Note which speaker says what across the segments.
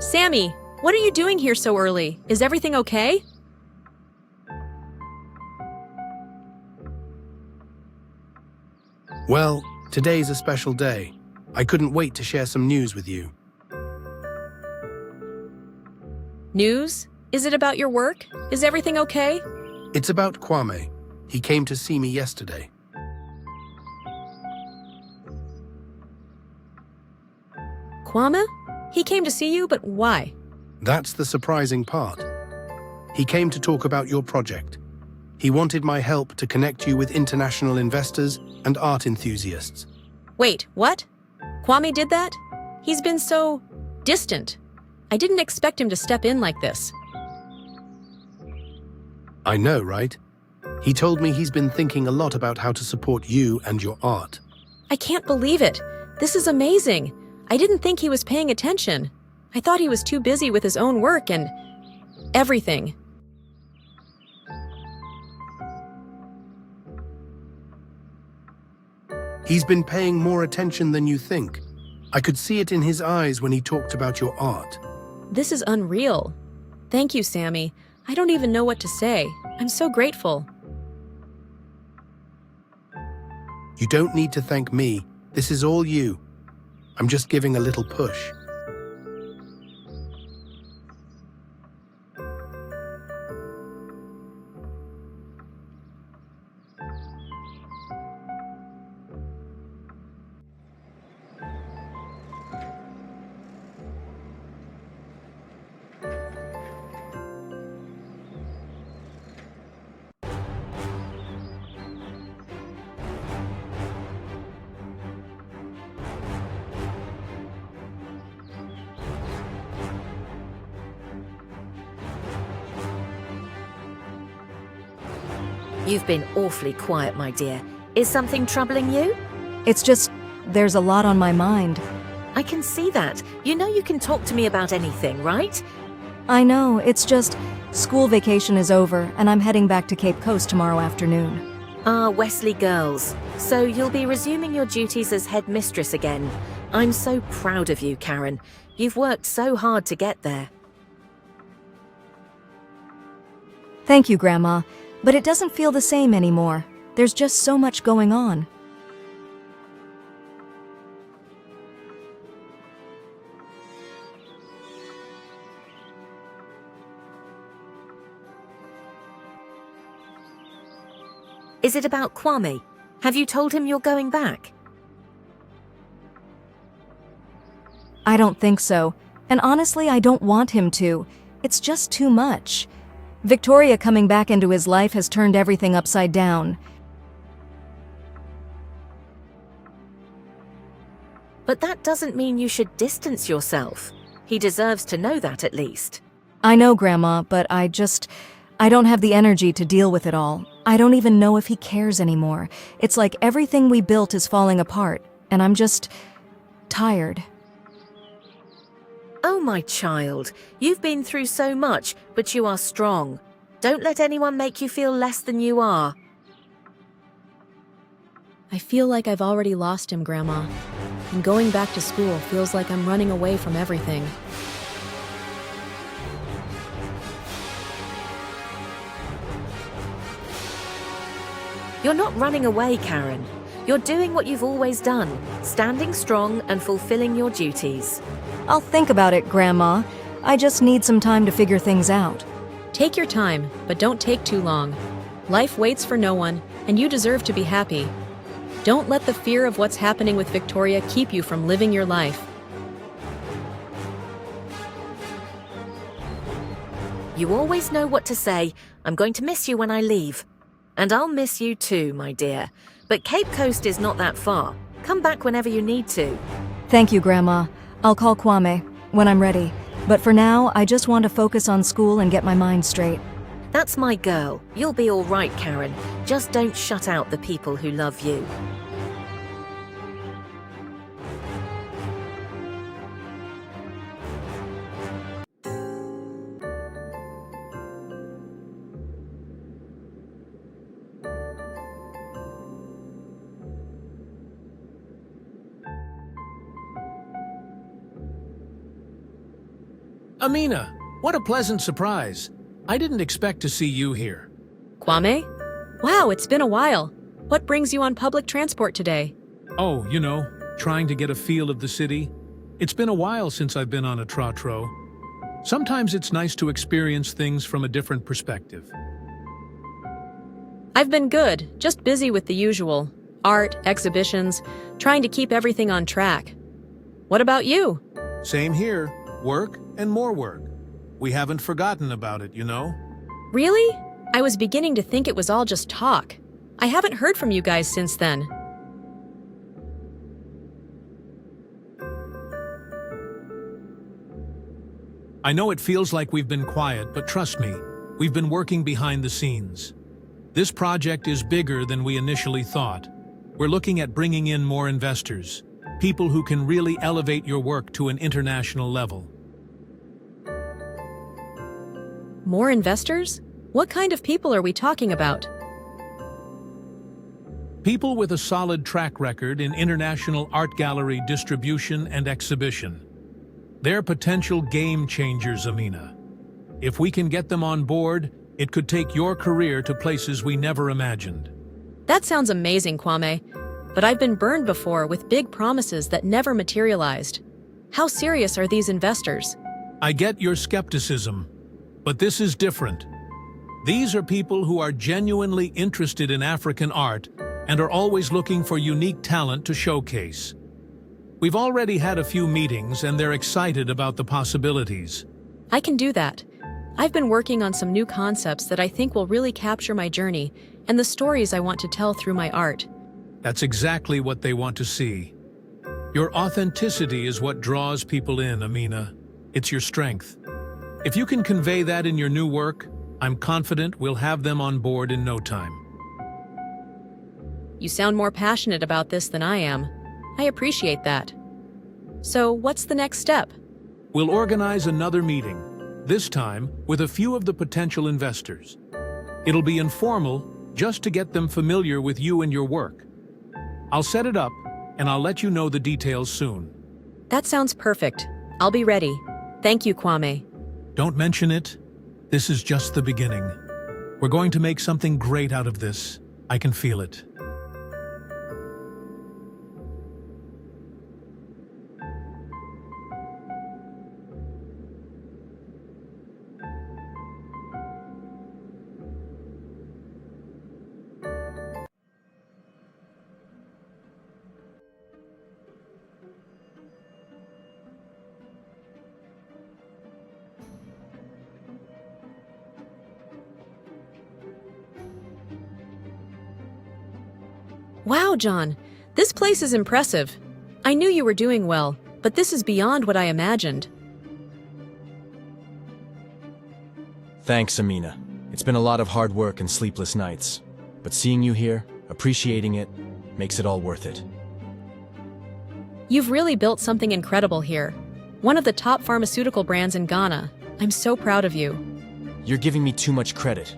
Speaker 1: Sammy, what are you doing here so early? Is everything okay?
Speaker 2: Well, today's a special day. I couldn't wait to share some news with you.
Speaker 1: News? Is it about your work? Is everything okay?
Speaker 2: It's about Kwame. He came to see me yesterday.
Speaker 1: Kwame? He came to see you, but why?
Speaker 2: That's the surprising part. He came to talk about your project. He wanted my help to connect you with international investors and art enthusiasts.
Speaker 1: Wait, what? Kwame did that? He's been so distant. I didn't expect him to step in like this.
Speaker 2: I know, right? He told me he's been thinking a lot about how to support you and your art.
Speaker 1: I can't believe it. This is amazing. I didn't think he was paying attention. I thought he was too busy with his own work and everything.
Speaker 2: He's been paying more attention than you think. I could see it in his eyes when he talked about your art.
Speaker 1: This is unreal. Thank you, Sammy. I don't even know what to say. I'm so grateful.
Speaker 2: You don't need to thank me. This is all you. I'm just giving a little push.
Speaker 3: You've been awfully quiet, my dear. Is something troubling you?
Speaker 4: It's just, there's a lot on my mind.
Speaker 3: I can see that. You know you can talk to me about anything, right?
Speaker 4: I know, it's just, school vacation is over, and I'm heading back to Cape Coast tomorrow afternoon.
Speaker 3: Ah, Wesley Girls. So you'll be resuming your duties as headmistress again. I'm so proud of you, Karen. You've worked so hard to get there.
Speaker 4: Thank you, Grandma, but it doesn't feel the same anymore. There's just so much going on.
Speaker 3: Is it about Kwame? Have you told him you're going back?
Speaker 4: I don't think so, and honestly, I don't want him to. It's just too much. Victoria coming back into his life has turned everything upside down.
Speaker 3: But that doesn't mean you should distance yourself. He deserves to know that at least.
Speaker 4: I know, Grandma, but I don't have the energy to deal with it all. I don't even know if he cares anymore. It's like everything we built is falling apart, and I'm just tired.
Speaker 3: Oh, my child, you've been through so much, but you are strong. Don't let anyone make you feel less than you are.
Speaker 1: I feel like I've already lost him, Grandma. And going back to school feels like I'm running away from everything.
Speaker 3: You're not running away, Karen. You're doing what you've always done, standing strong and fulfilling your duties.
Speaker 4: I'll think about it, Grandma. I just need some time to figure things out.
Speaker 1: Take your time, but don't take too long. Life waits for no one, and you deserve to be happy. Don't let the fear of what's happening with Victoria keep you from living your life.
Speaker 3: You always know what to say. I'm going to miss you when I leave. And I'll miss you too, my dear. But Cape Coast is not that far. Come back whenever you need to.
Speaker 4: Thank you, Grandma. I'll call Kwame when I'm ready. But for now, I just want to focus on school and get my mind straight.
Speaker 3: That's my girl. You'll be all right, Karen. Just don't shut out the people who love you.
Speaker 5: Amina, what a pleasant surprise. I didn't expect to see you here.
Speaker 1: Kwame? Wow, it's been a while. What brings you on public transport today?
Speaker 5: Oh, trying to get a feel of the city. It's been a while since I've been on a trotro. Sometimes it's nice to experience things from a different perspective.
Speaker 1: I've been good, just busy with the usual. Art, exhibitions, trying to keep everything on track. What about you?
Speaker 5: Same here. Work and more work. We haven't forgotten about it,
Speaker 1: Really? I was beginning to think it was all just talk. I haven't heard from you guys since then.
Speaker 5: I know it feels like we've been quiet, but trust me, we've been working behind the scenes. This project is bigger than we initially thought. We're looking at bringing in more investors, people who can really elevate your work to an international level.
Speaker 1: More investors? What kind of people are we talking about?
Speaker 5: People with a solid track record in international art gallery distribution and exhibition. They're potential game changers, Amina. If we can get them on board, it could take your career to places we never imagined.
Speaker 1: That sounds amazing, Kwame. But I've been burned before with big promises that never materialized. How serious are these investors?
Speaker 5: I get your skepticism, but this is different. These are people who are genuinely interested in African art and are always looking for unique talent to showcase. We've already had a few meetings and they're excited about the possibilities.
Speaker 1: I can do that. I've been working on some new concepts that I think will really capture my journey and the stories I want to tell through my art.
Speaker 5: That's exactly what they want to see. Your authenticity is what draws people in, Amina. It's your strength. If you can convey that in your new work, I'm confident we'll have them on board in no time.
Speaker 1: You sound more passionate about this than I am. I appreciate that. So, what's the next step?
Speaker 5: We'll organize another meeting, this time with a few of the potential investors. It'll be informal, just to get them familiar with you and your work. I'll set it up, and I'll let you know the details soon.
Speaker 1: That sounds perfect. I'll be ready. Thank you, Kwame.
Speaker 5: Don't mention it. This is just the beginning. We're going to make something great out of this. I can feel it.
Speaker 1: Wow, John. This place is impressive. I knew you were doing well, but this is beyond what I imagined.
Speaker 6: Thanks, Amina. It's been a lot of hard work and sleepless nights. But seeing you here, appreciating it, makes it all worth it.
Speaker 1: You've really built something incredible here. One of the top pharmaceutical brands in Ghana. I'm so proud of you.
Speaker 6: You're giving me too much credit.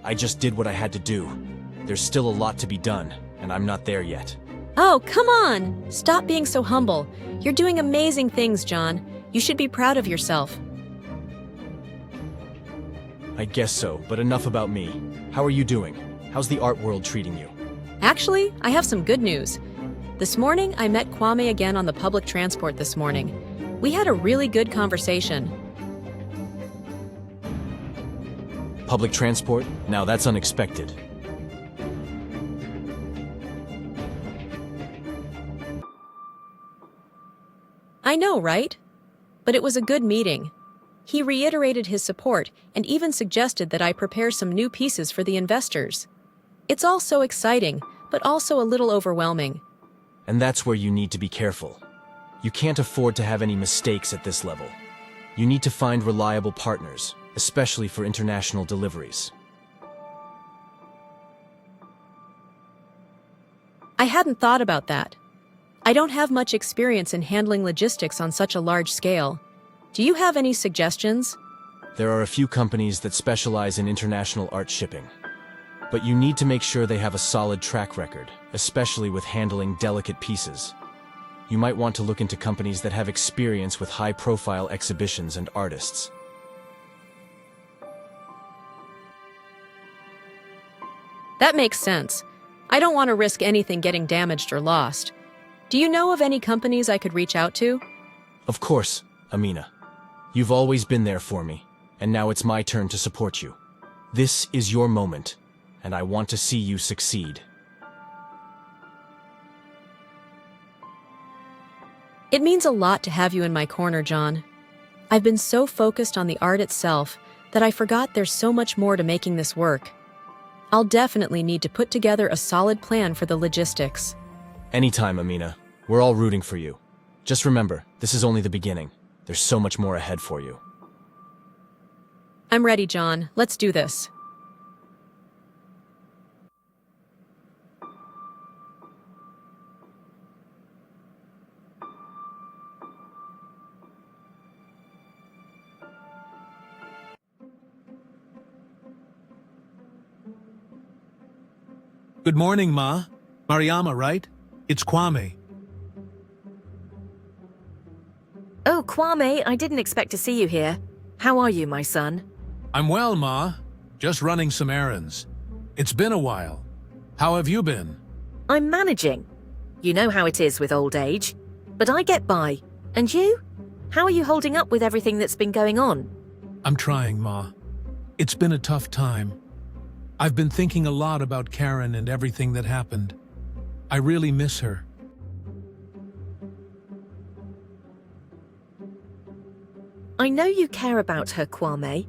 Speaker 6: I just did what I had to do. There's still a lot to be done, and I'm not there yet.
Speaker 1: Oh, come on! Stop being so humble. You're doing amazing things, John. You should be proud of yourself.
Speaker 6: I guess so, but enough about me. How are you doing? How's the art world treating you?
Speaker 1: Actually, I have some good news. This morning, I met Kwame again on the public transport this morning. We had a really good conversation.
Speaker 6: Public transport? Now that's unexpected.
Speaker 1: I know, right? But it was a good meeting. He reiterated his support and even suggested that I prepare some new pieces for the investors. It's all so exciting, but also a little overwhelming.
Speaker 6: And that's where you need to be careful. You can't afford to have any mistakes at this level. You need to find reliable partners, especially for international deliveries.
Speaker 1: I hadn't thought about that. I don't have much experience in handling logistics on such a large scale. Do you have any suggestions?
Speaker 6: There are a few companies that specialize in international art shipping. But you need to make sure they have a solid track record, especially with handling delicate pieces. you might want to look into companies that have experience with high-profile exhibitions and artists.
Speaker 1: That makes sense. I don't want to risk anything getting damaged or lost. Do you know of any companies I could reach out to?
Speaker 6: Of course, Amina. You've always been there for me, and now it's my turn to support you. This is your moment, and I want to see you succeed.
Speaker 1: It means a lot to have you in my corner, John. I've been so focused on the art itself that I forgot there's so much more to making this work. I'll definitely need to put together a solid plan for the logistics.
Speaker 6: Anytime, Amina. We're all rooting for you. Just remember, this is only the beginning. There's so much more ahead for you.
Speaker 1: I'm ready, John. Let's do this.
Speaker 5: Good morning, Ma. Mariama, right? It's Kwame.
Speaker 3: Oh, Kwame, I didn't expect to see you here. How are you, my son?
Speaker 5: I'm well, Ma. Just running some errands. It's been a while. How have you been?
Speaker 3: I'm managing. You know how it is with old age. But I get by. And you? How are you holding up with everything that's been going on?
Speaker 5: I'm trying, Ma. It's been a tough time. I've been thinking a lot about Karen and everything that happened. I really miss her.
Speaker 3: I know you care about her, Kwame,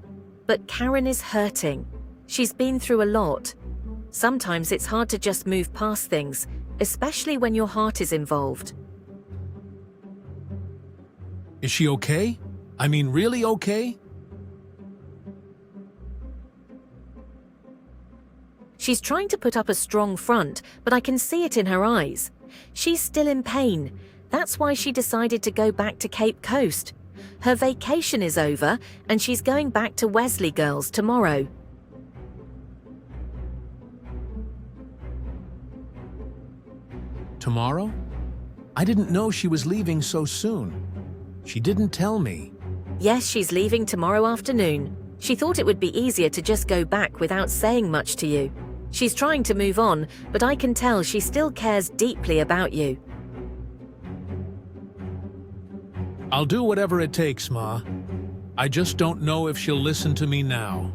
Speaker 3: but Karen is hurting. She's been through a lot. Sometimes it's hard to just move past things, especially when your heart is involved.
Speaker 5: Is she okay? I mean, really okay?
Speaker 3: She's trying to put up a strong front, but I can see it in her eyes. She's still in pain. That's why she decided to go back to Cape Coast. Her vacation is over, and she's going back to Wesley Girls tomorrow.
Speaker 5: Tomorrow? I didn't know she was leaving so soon. She didn't tell me.
Speaker 3: Yes, she's leaving tomorrow afternoon. She thought it would be easier to just go back without saying much to you. She's trying to move on, but I can tell she still cares deeply about you.
Speaker 5: I'll do whatever it takes, Ma. I just don't know if she'll listen to me now.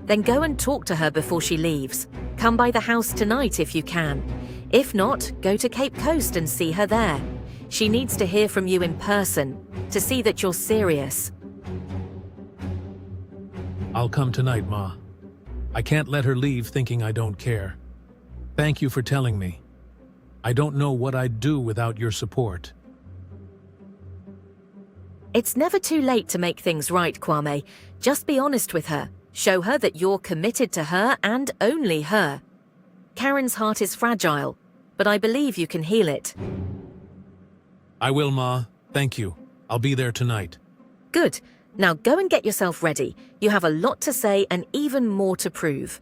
Speaker 3: Then go and talk to her before she leaves. Come by the house tonight if you can. If not, go to Cape Coast and see her there. She needs to hear from you in person, to see that you're serious.
Speaker 5: I'll come tonight, Ma. I can't let her leave thinking I don't care. Thank you for telling me. I don't know what I'd do without your support.
Speaker 3: It's never too late to make things right, Kwame. Just be honest with her. Show her that you're committed to her and only her. Karen's heart is fragile, but I believe you can heal it.
Speaker 5: I will, Ma. Thank you. I'll be there tonight.
Speaker 3: Good. Now go and get yourself ready. You have a lot to say and even more to prove.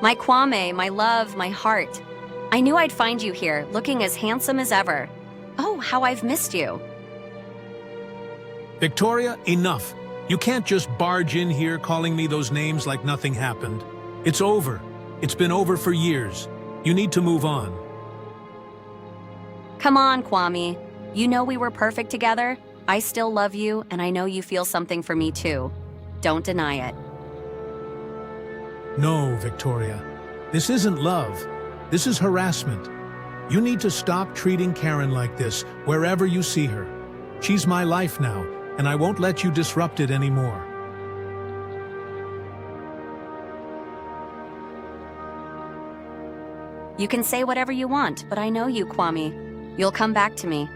Speaker 7: My Kwame, my love, my heart. I knew I'd find you here, looking as handsome as ever. Oh, how I've missed you.
Speaker 5: Victoria, enough. You can't just barge in here calling me those names like nothing happened. It's over. It's been over for years. You need to move on.
Speaker 7: Come on, Kwame. You know we were perfect together. I still love you, and I know you feel something for me too. Don't deny it.
Speaker 5: No, Victoria. This isn't love. This is harassment. You need to stop treating Karen like this wherever you see her. She's my life now, and I won't let you disrupt it anymore.
Speaker 7: You can say whatever you want, but I know you, Kwame. You'll come back to me.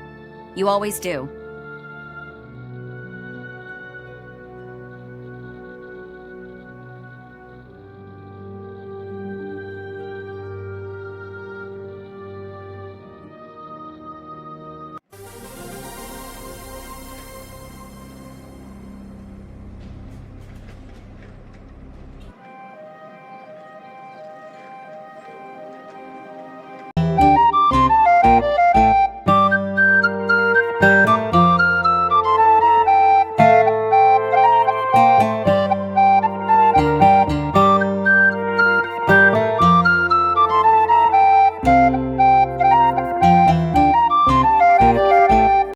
Speaker 7: You always do.